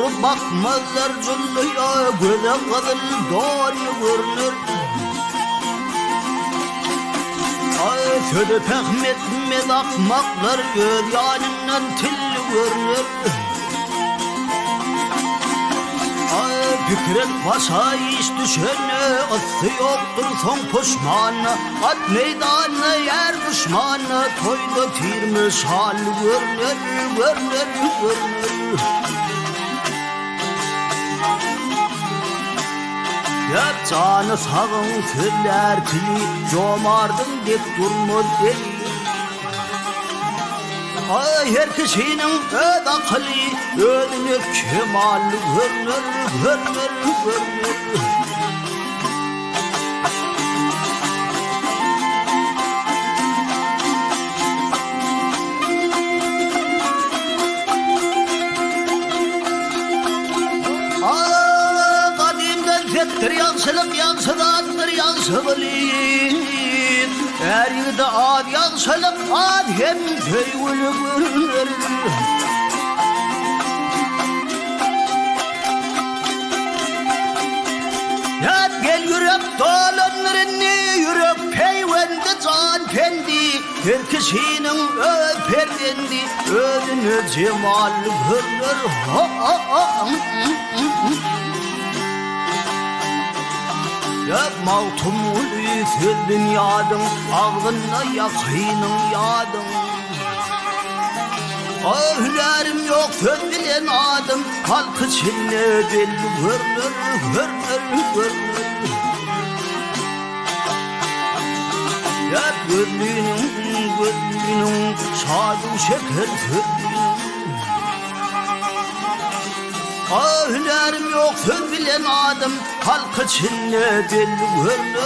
durup bakmazlar cüllüye, göze kadın doğru görünür. Söde pehmetmez akmaklar, göz yanından tilli görünür. Fikret başa iş düşene, atsı yoktur son puşmanı. At meydanı yer düşmanı, toyda tirmiş hal görünür, görünür, görünür. Hep canı sağın söyler tili, comardın dep durmaz deli. Her kişinin öz akıllı, özüne kemal görünür, görünür, görünür. Kadimden fettir yansılık yansıdandır yansıbılıyım. Her yılda ad yansılık ad hem köylü görünür. Hep gel yürek dolanır inni, yürek peyvendi can kendi. Her kişinin öz perdendi, özüne cemal görünür. Hep mağtumulu söz dünyadım, ağzına yakının yadım. Hülerim yok söz bilen adım, halk içinde belli görünür, görünür, görünür. Hep gözlüğünün şadı şeker sözdüğünün. Hülerim yok söz bilen adım, halk içinde belli görünür.